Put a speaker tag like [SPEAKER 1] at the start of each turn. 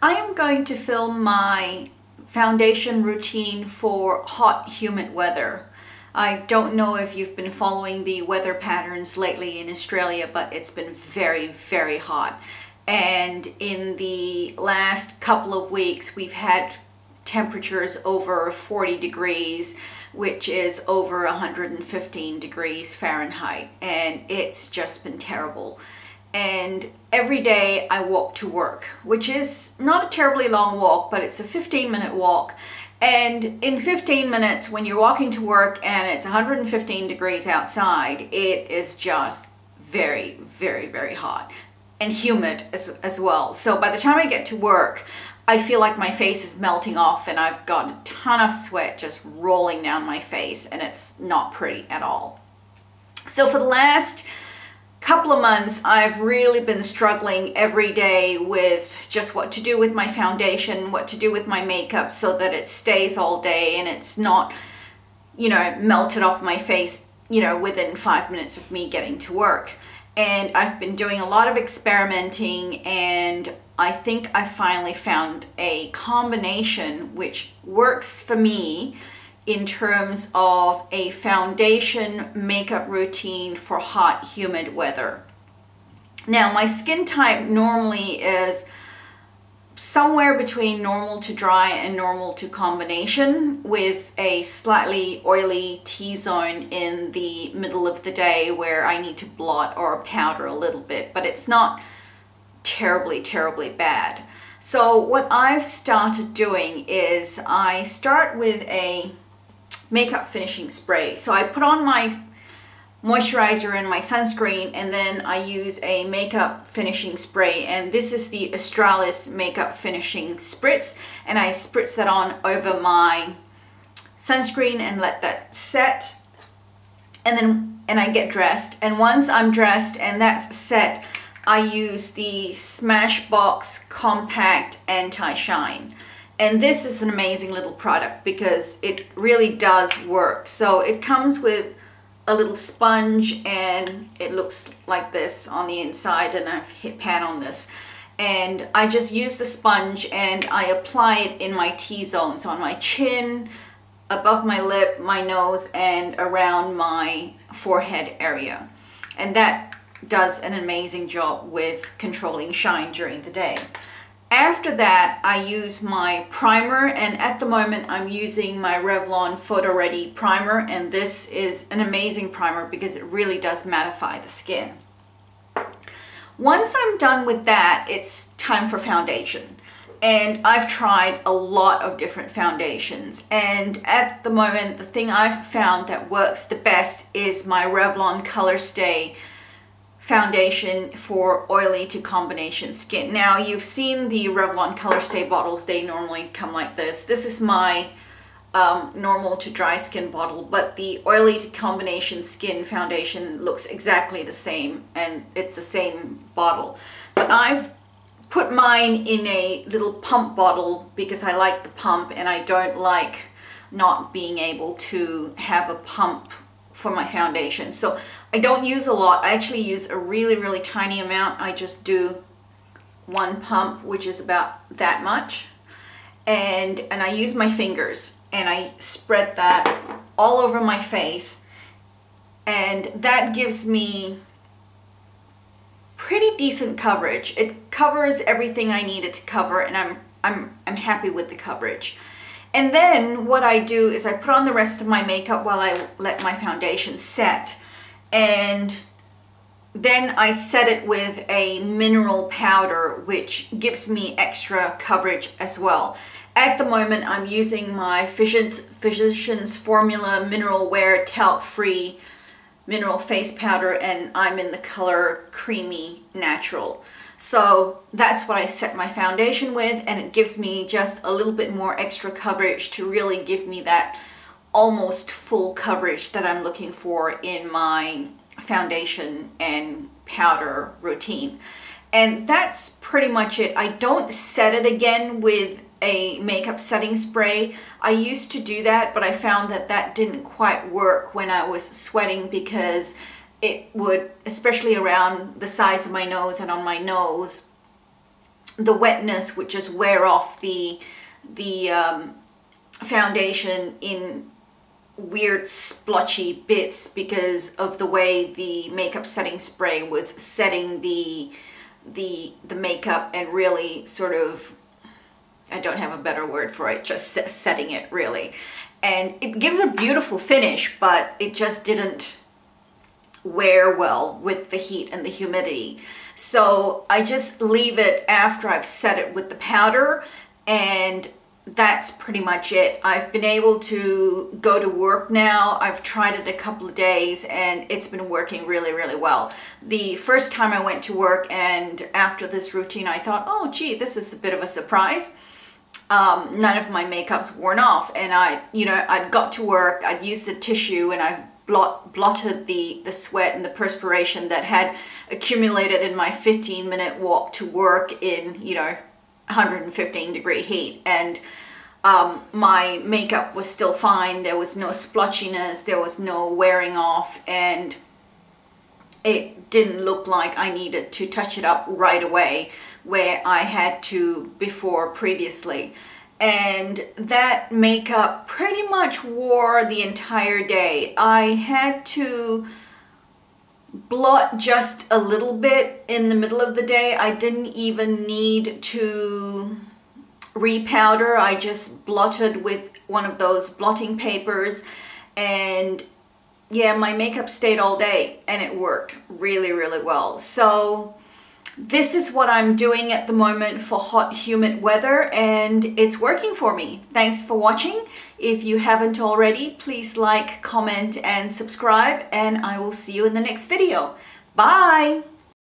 [SPEAKER 1] I am going to film my foundation routine for hot, humid weather. I don't know if you've been following the weather patterns lately in Australia, but it's been very, very hot. And in the last couple of weeks, we've had temperatures over 40 degrees, which is over 115 degrees Fahrenheit. And it's just been terrible. And every day I walk to work, which is not a terribly long walk, but it's a 15-minute walk. And in 15 minutes, when you're walking to work and it's 115 degrees outside, it is just very, very, very hot and humid as well. So by the time I get to work, I feel like my face is melting off and I've got a ton of sweat just rolling down my face, and it's not pretty at all. So for the last couple of months, I've really been struggling every day with just what to do with my foundation, what to do with my makeup so that it stays all day and it's not, melted off my face, within 5 minutes of me getting to work. And I've been doing a lot of experimenting, and I think I finally found a combination which works for me in terms of a foundation makeup routine for hot, humid weather. Now, my skin type normally is somewhere between normal to dry and normal to combination, with a slightly oily T-zone in the middle of the day where I need to blot or powder a little bit, but it's not terribly, terribly bad. So what I've started doing is I start with a makeup finishing spray. So I put on my moisturizer and my sunscreen, and then I use a makeup finishing spray, and this is the Australis makeup finishing spritz, and I spritz that on over my sunscreen and let that set, and I get dressed. And once I'm dressed and that's set, I use the Smashbox Compact Anti-Shine. And this is an amazing little product because it really does work. So it comes with a little sponge, and it looks like this on the inside, and I've hit pan on this. And I just use the sponge and I apply it in my T-zone, so on my chin, above my lip, my nose, and around my forehead area. And that does an amazing job with controlling shine during the day. After that, I use my primer, and at the moment I'm using my Revlon Photo Ready primer, and this is an amazing primer because it really does mattify the skin. Once I'm done with that, it's time for foundation. And I've tried a lot of different foundations, and at the moment the thing I've found that works the best is my Revlon Colorstay foundation for oily to combination skin. Now, you've seen the Revlon Colorstay bottles. They normally come like this. This is my normal to dry skin bottle, but the oily to combination skin foundation looks exactly the same, and it's the same bottle. But I've put mine in a little pump bottle because I like the pump, and I don't like not being able to have a pump for my foundation. So I don't use a lot. I actually use a really, really tiny amount. I just do one pump, which is about that much. And I use my fingers and I spread that all over my face. And that gives me pretty decent coverage. It covers everything I need it to cover, and I'm happy with the coverage. And then what I do is I put on the rest of my makeup while I let my foundation set. And then I set it with a mineral powder, which gives me extra coverage as well. At the moment, I'm using my Physicians Formula Mineral Wear Talc-Free Mineral Face Powder, and I'm in the color Creamy Natural. So that's what I set my foundation with, and it gives me just a little bit more extra coverage to really give me that almost full coverage that I'm looking for in my foundation and powder routine. And that's pretty much it. I don't set it again with a makeup setting spray. I used to do that, but I found that that didn't quite work when I was sweating, because it would, especially around the sides of my nose and on my nose, the wetness would just wear off the foundation in weird splotchy bits because of the way the makeup setting spray was setting the makeup and really sort of, I don't have a better word for it, just setting it really. And it gives a beautiful finish, but it just didn't wear well with the heat and the humidity. So I just leave it after I've set it with the powder, and that's pretty much it. I've been able to go to work now. I've tried it a couple of days and it's been working really, really well. The first time I went to work and after this routine, I thought, oh gee, this is a bit of a surprise. None of my makeup's worn off, and I'd got to work, I'd used the tissue, and I blotted the sweat and the perspiration that had accumulated in my 15-minute walk to work in 115-degree heat, and my makeup was still fine. There was no splotchiness, there was no wearing off, and it didn't look like I needed to touch it up right away where I had to before previously. And that makeup pretty much wore the entire day. I had to blot just a little bit in the middle of the day. I didn't even need to repowder. I just blotted with one of those blotting papers, and yeah, my makeup stayed all day and it worked really, really well. So this is what I'm doing at the moment for hot, humid weather, and it's working for me. Thanks for watching. If you haven't already, please like, comment, and subscribe, and I will see you in the next video. Bye!